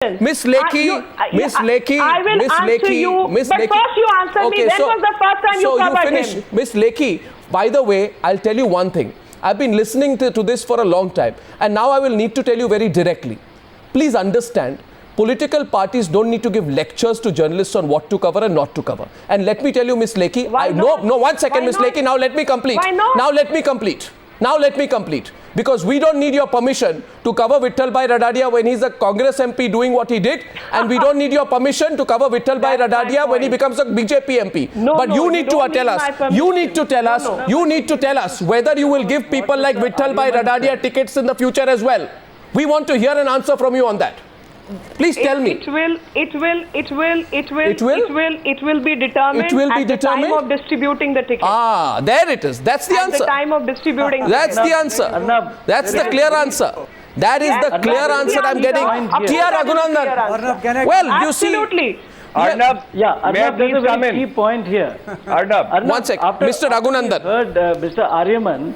Miss Lekhi, Miss Lekhi, I will Miss answer Lekhi, you, Miss but Lekhi. first you answer me. When was the first time you covered him? Miss Lekhi, by the way, I'll tell you one thing. I've been listening to this for a long time, and now I will need to tell you very directly. Please understand, political parties don't need to give lectures to journalists on what to cover and not to cover. And let me tell you, Miss Lekhi, one second, Miss Lekhi, now let me complete. Why not? Now let me complete. Now let me complete. Because we don't need your permission to cover Vittal Bhai Radadia when he's a Congress MP doing what he did, and we don't need your permission to cover Vittal Bhai Radadia when he becomes a BJP MP. But you need to tell us. You need to tell us. You need to tell us whether you will give people like Vittal Bhai Radadia tickets in the future as well. We want to hear an answer from you on that. Please tell me. It will be determined at the time of distributing the ticket. Ah, there it is. That's the answer. At the time of distributing That's the answer. That's the clear answer. That is the clear answer I'm getting. T.R. Raghunandan. Well, you see. Absolutely. Arnab, Arnab, there's a very key point here. Arnab, one sec. Mr. Raghunandan. Heard Mr. Aryaman.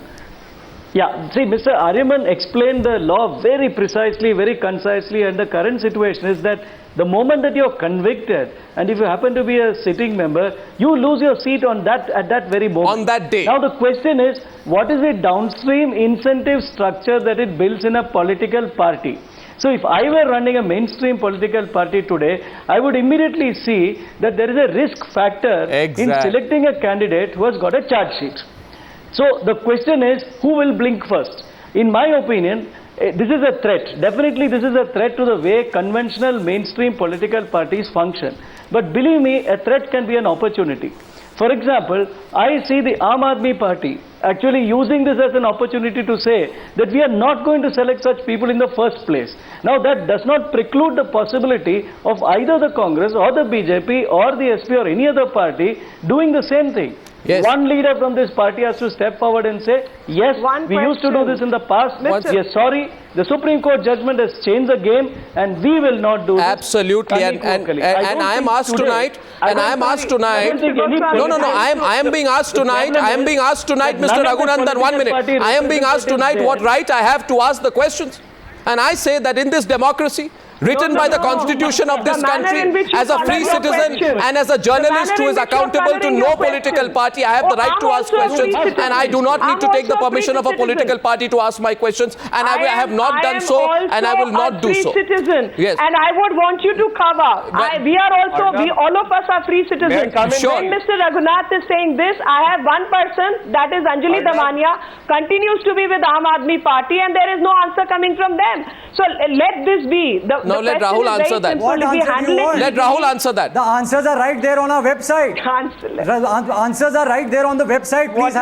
Yeah, see, Mr. Aryaman explained the law very precisely, very concisely, and the current situation is that the moment that you're convicted, and if you happen to be a sitting member, you lose your seat at that very moment. On that day. Now the question is, what is the downstream incentive structure that it builds in a political party? So if I were running a mainstream political party today, I would immediately see that there is a risk factor in selecting a candidate who has got a charge sheet. So the question is, who will blink first? In my opinion, this is a threat. Definitely this is a threat to the way conventional mainstream political parties function. But believe me, a threat can be an opportunity. For example, I see the Aam Aadmi Party actually using this as an opportunity to say that we are not going to select such people in the first place. Now that does not preclude the possibility of either the Congress or the BJP or the SP or any other party doing the same thing. Yes. One leader from this party has to step forward and say, yes, we used to do this in the past. Yes, sorry, the Supreme Court judgment has changed the game and we will not do this. Absolutely. And I am asked tonight, I am being asked tonight, Mr. Raghunandan, 1 minute. I am being asked tonight what right I have to ask the questions. And I say that in this democracy, written by the constitution of this country, as a free citizen and as a journalist who is accountable to no political party, I have the right to ask questions, and I do not need to take the permission of a political party to ask my questions, and I have not done so, and I will not do so. Yes. And I would want you to cover. All of us are free citizens. When Mr. Raghunath is saying this, I have one person, that is Anjali Damania, continues to be with Aam Aadmi Party, and there is no answer coming from them. So let this be. Now let Rahul answer that. Let Rahul answer that. The answers are right there on our website. Answers are right there on the website. Please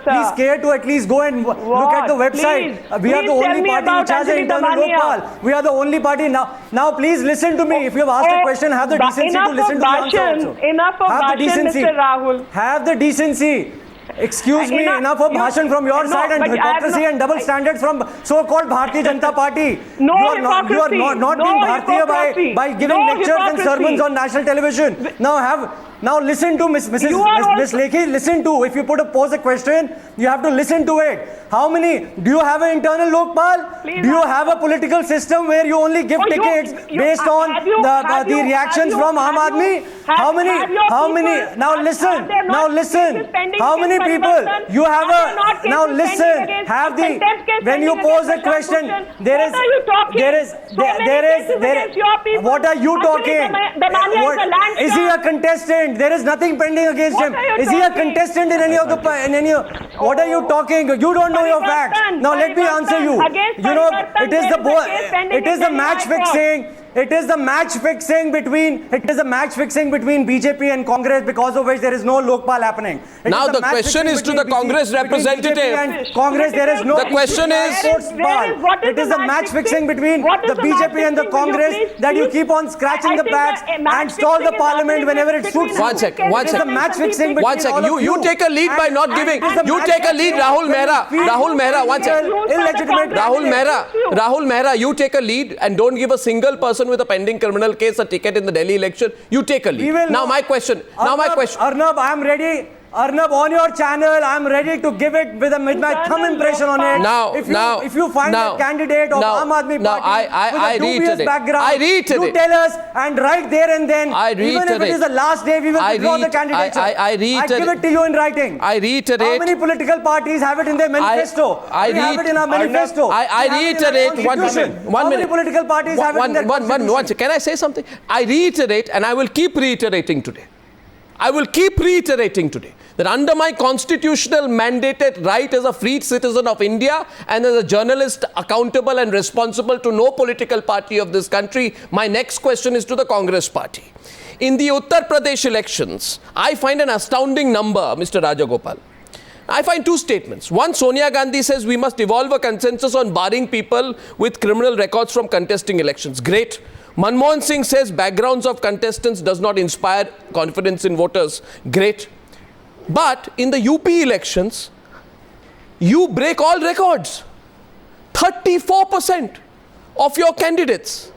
please care to at least go and look at the website. We are the only party which has an internal Lokpal. We are the only party now. Now please listen to me. If you have asked a question, have the decency to listen to the answer also. Enough of bhashan, Mr. Rahul. Have the decency. Excuse me, enough of bhashan from your side and hypocrisy and double standards from so-called Bharatiya Janata Party. You are not being Bharatiya by giving lectures and sermons on national television. Now listen to Miss Lekhi, listen to. If you pose a question, you have to listen to it. How many? Do you have an internal Lokpal? Do you have a political system where you only give tickets based on the reactions from Aam Aadmi? How many? Now listen. How many people? You have now listen. When you pose a question, what are you talking? Is he a contestant? There is nothing pending against him. Is he a contestant in any of the what are you talking? You don't know your facts. Now let me answer you. You know, it is the match fixing. It is the match fixing between BJP and Congress, because of which there is no Lokpal happening. Now the question is to the Congress representative. Congress, there is no. The question is. It is a match fixing between the BJP and the Congress that you keep on scratching the backs and stall the parliament whenever it suits. One second. It is a match fixing between all of you. You take a lead by not giving. You take a lead, Rahul Mehra. One second. Illegitimate. Rahul Mehra, you take a lead and don't give a single person with a pending criminal case a ticket in the Delhi election. You take a lead. Now my question. Arnab, I am ready. Arnab, on your channel, I'm ready to give it with my thumb impression on it. If you find a candidate of Aam Aadmi Party with a dubious background, you tell us, and right there and then, even if it is the last day, we will withdraw the candidature. I give it to you in writing. I reiterate. How many political parties have it in their manifesto? We have it in our manifesto. I reiterate. One minute. How many political parties have it in their constitution? Can I say something? I reiterate, and I will keep reiterating today. I will keep reiterating today that under my constitutional mandated right as a free citizen of India and as a journalist accountable and responsible to no political party of this country, my next question is to the Congress party. In the Uttar Pradesh elections, I find an astounding number, Mr. Rajagopal. I find two statements. One, Sonia Gandhi says we must evolve a consensus on barring people with criminal records from contesting elections. Great. Manmohan Singh says backgrounds of contestants does not inspire confidence in voters. Great. But in the UP elections, you break all records. 34% of your candidates,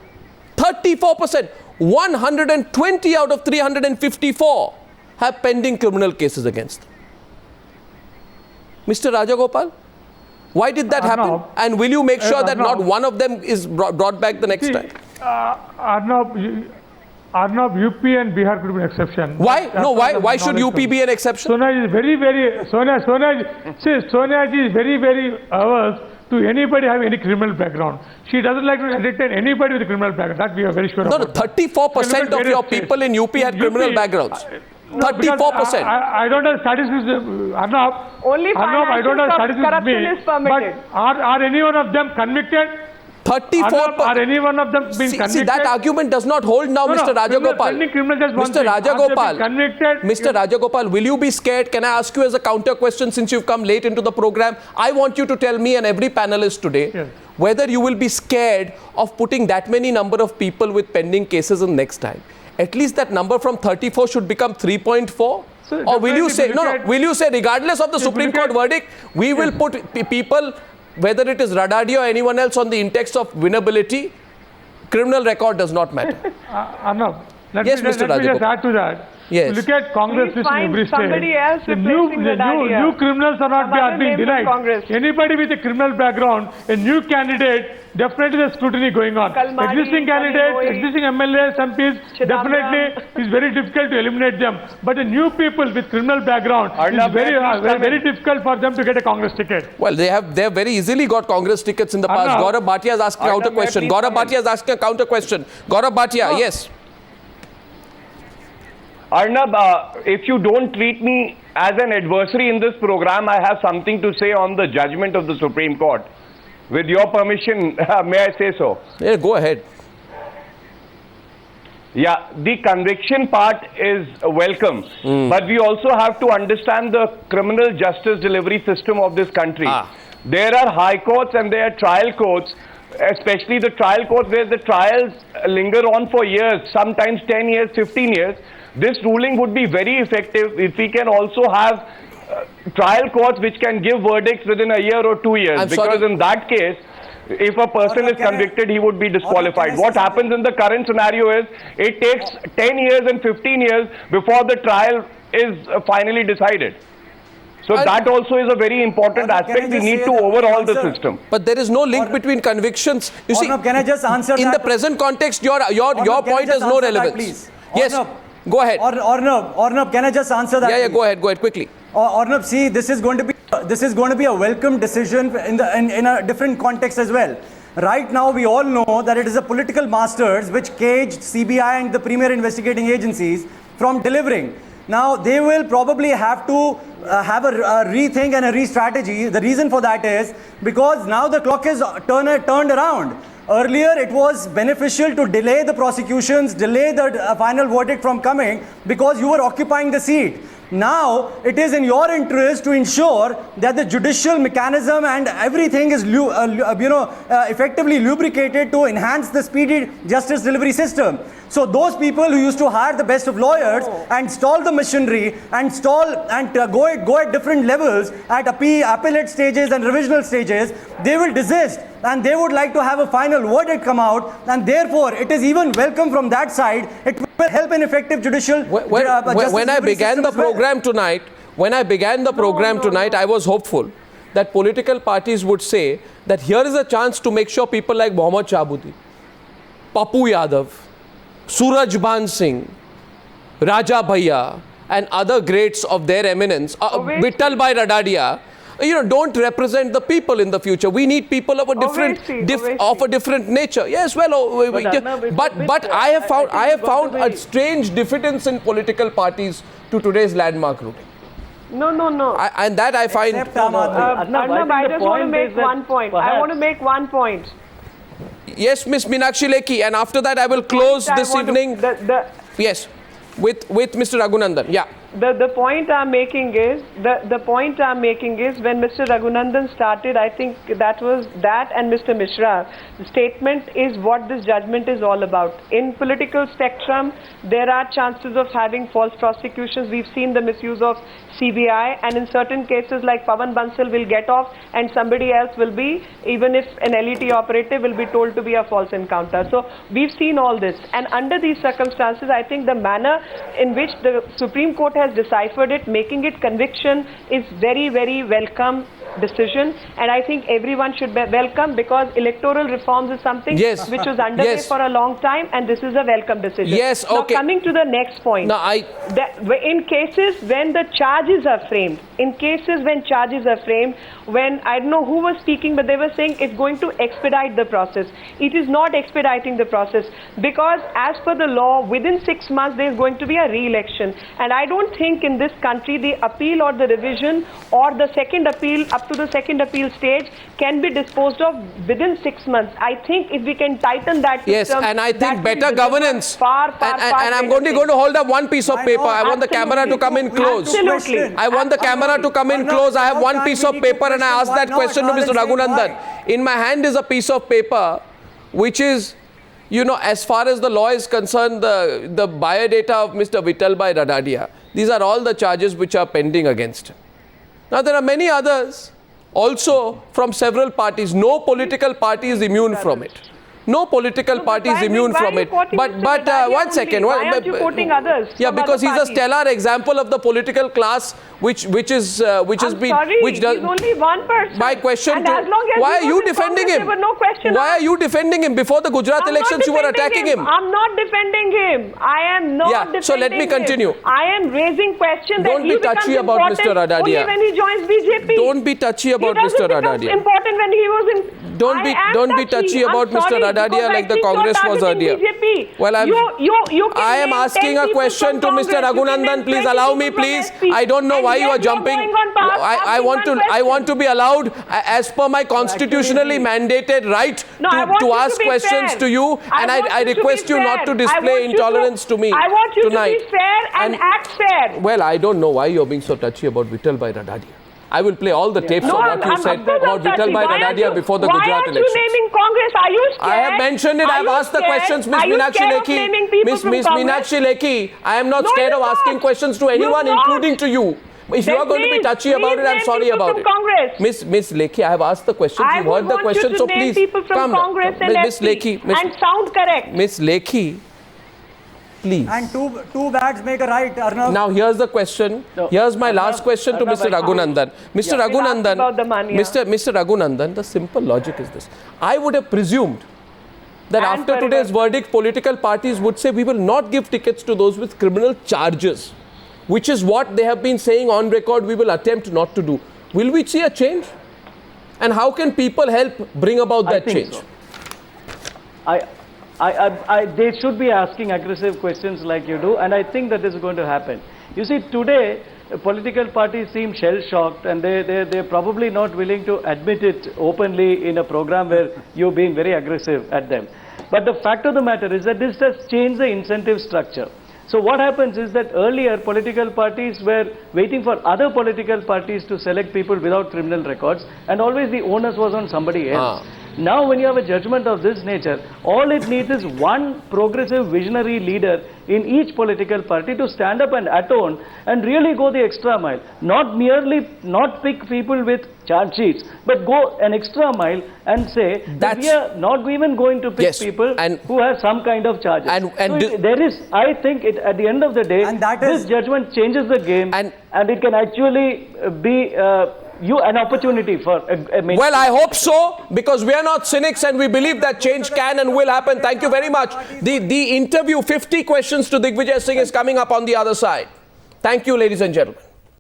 34%, 120 out of 354 have pending criminal cases against them. Mr. Rajagopal, why did that happen? And will you make sure that not one of them is brought back the next time? Arnab, UP and Bihar could be an exception. Why? No, why? Why should UP be an exception? Sonia is Sonia is very averse to anybody having any criminal background. She doesn't like to entertain anybody with a criminal background. That we are very sure about. No, 34% of your people in UP had criminal backgrounds. 34%. I don't have statistics, Arnab. Only I don't have statistics corruption is permitted. But are any one of them convicted? 34%. Are any one of them been convicted? See, that argument does not hold now, Mr. Rajagopal. Mr. Rajagopal, Mr. Rajagopal, will you be scared? Can I ask you as a counter question since you've come late into the program? I want you to tell me and every panelist today whether you will be scared of putting that many number of people with pending cases in next time. At least that number from 34 should become 3.4? Or will you say, will you say regardless of the Supreme Court verdict, we will put people, whether it is Radadi or anyone else, on the index of winnability? Criminal record does not matter. Arnab, let me just add to that. Yes. Look at Congress list in every state. The new criminals are not being denied. Anybody with a criminal background, a new candidate, definitely there's scrutiny going on. Existing candidates, existing MLAs, MPs, definitely it's very difficult to eliminate them. But the new people with criminal background, it's very difficult for them to get a Congress ticket. Well, they have very easily got Congress tickets in the past. Gaurav Bhatia has asked a counter question. Gaurav Bhatia is asking a counter question. Gaurav Bhatia, yes. Arnab, if you don't treat me as an adversary in this program, I have something to say on the judgment of the Supreme Court. With your permission, may I say so? Yeah, go ahead. Yeah, the conviction part is welcome, but we also have to understand the criminal justice delivery system of this country. There are high courts and there are trial courts, especially the trial courts where the trials linger on for years, sometimes 10 years, 15 years. This ruling would be very effective if we can also have trial courts which can give verdicts within a year or 2 years. Because in that case, if a person is convicted, he would be disqualified. What happens in the current scenario is, it takes 10 years and 15 years before the trial is finally decided. So that also is a very important aspect. We need to overhaul the system. But there is no link between convictions. You see, can I just answer in the present context, your point has no relevance. Yes. Go ahead. Arnab, can I just answer that? Yeah, go ahead quickly. Arnab, see, this is going to be a welcome decision in a different context as well. Right now, we all know that it is the political masters which caged CBI and the premier investigating agencies from delivering. Now, they will probably have to have a rethink and a re-strategy. The reason for that is because now the clock is turned around. Earlier, it was beneficial to delay the prosecutions, delay the final verdict from coming because you were occupying the seat. Now, it is in your interest to ensure that the judicial mechanism and everything is effectively lubricated to enhance the speedy justice delivery system. So those people who used to hire the best of lawyers and stall the machinery and go at different levels at appellate stages and revisional stages, they will desist and they would like to have a final verdict come out, and therefore it is even welcome from that side. It will help in effective judicial when I began the program tonight, when I began the program tonight, I was hopeful that political parties would say that here is a chance to make sure people like Mohammad Shahabudin, Papu Yadav, Suraj Ban Singh, Raja Bhaiya and other greats of their eminence, Vittal Bhai Radadia, don't represent the people in the future. We need people of a different, of a different nature. Yes, well, but I have found a strange diffidence in political parties to today's landmark routing. No. And that I find. Arnab, I just want to make one point. I want to make one point. Yes, Ms. Meenakshi Lekhi, and after that I will close this evening. Yes, with Mr. Raghunandan. Yeah. The point I'm making is when Mr. Raghunandan started, I think that was that and Mr. Mishra. The statement is what this judgment is all about. In political spectrum, there are chances of having false prosecutions. We've seen the misuse of CBI, and in certain cases like Pawan Bansal will get off and somebody else will be, even if an LET operative will be told to be a false encounter. So we've seen all this, and under these circumstances, I think the manner in which the Supreme Court has deciphered it, making it conviction, is very, very welcome decision, and I think everyone should welcome, because electoral reforms is something which was underway for a long time, and this is a welcome decision. Yes, okay. Now coming to the next point. Now in cases when the charges are framed, when I don't know who was speaking, but they were saying it's going to expedite the process. It is not expediting the process, because as per the law, within 6 months there is going to be a re-election, and I don't think in this country the appeal or the revision or the second appeal up to the second appeal stage can be disposed of within 6 months. I think if we can tighten that system, yes, and I think better governance. Far and I'm going to hold up one piece of paper. I want the camera to come in close. Absolutely. I want the camera to come in close. I have one piece of paper, and I asked that question to Mr. Raghunandan. In my hand is a piece of paper which is, as far as the law is concerned, the biodata of Mr. Vittal Bhai Radadia. These are all the charges which are pending against him. Now, there are many others also from several parties. No political party is immune from it. No political party is immune from it. But one second. Why aren't you quoting others? Yeah, because he's a stellar example of the political class which has been. He's only one person. My question to why are you defending him? There were no question. Why are you defending him? Before the Gujarat elections, you were attacking him. I'm not defending him. I am not defending him. So let me continue. I am raising questions that he becomes important only when he joins BJP. Don't be touchy about Mr. Radadia. Important when he was in. Don't be touchy about Mr. Radadia like the Congress was earlier. Well, I am asking a question to Mr. Raghunandan. Please allow me, please. I don't know why you are jumping. I want to be allowed, as per my constitutionally mandated right, to ask questions to you, and I request you not to display intolerance to me tonight. I want you to be fair and act fair. Well, I don't know why you're being so touchy about Vittal Bhai Radadia. I will play all the tapes of what you said about Vittal Bhai Radadia before the Gujarat elections. Why aren't you naming Congress? Are you scared? I have mentioned it. I have asked the questions, Ms. Meenakshi Lekhi. Ms. Meenakshi Lekhi, I am not scared of asking questions to anyone, including to you. If you are going to be touchy about it, I'm sorry about it. Ms. Lekhi, I have asked the questions. You've heard the questions, so please come. Ms. Lekhi, and sound correct. Ms. Lekhi, please. And two bads make a right, Arnav. Now here's the question. Here's my last question to Mr. Raghunandan. Mr. Raghunandan, the simple logic is this. I would have presumed that after today's verdict, political parties would say we will not give tickets to those with criminal charges, which is what they have been saying on record we will attempt not to do. Will we see a change? And how can people help bring about that change? So. They should be asking aggressive questions like you do, and I think that is going to happen. You see, today, political parties seem shell-shocked, and they're probably not willing to admit it openly in a program where you're being very aggressive at them. But the fact of the matter is that this has changed the incentive structure. So what happens is that earlier political parties were waiting for other political parties to select people without criminal records, and always the onus was on somebody else. Now when you have a judgment of this nature, all it needs is one progressive visionary leader in each political party to stand up and atone and really go the extra mile. Not pick people with charge sheets, but go an extra mile and say that we are not even going to pick people who have some kind of charges. I think at the end of the day, this judgment changes the game, and it can actually be an opportunity for a well, I hope so, because we are not cynics and we believe that change can and will happen. Thank you very much. The interview, 50 questions to Digvijay Singh, is coming up on the other side. Thank you, ladies and gentlemen.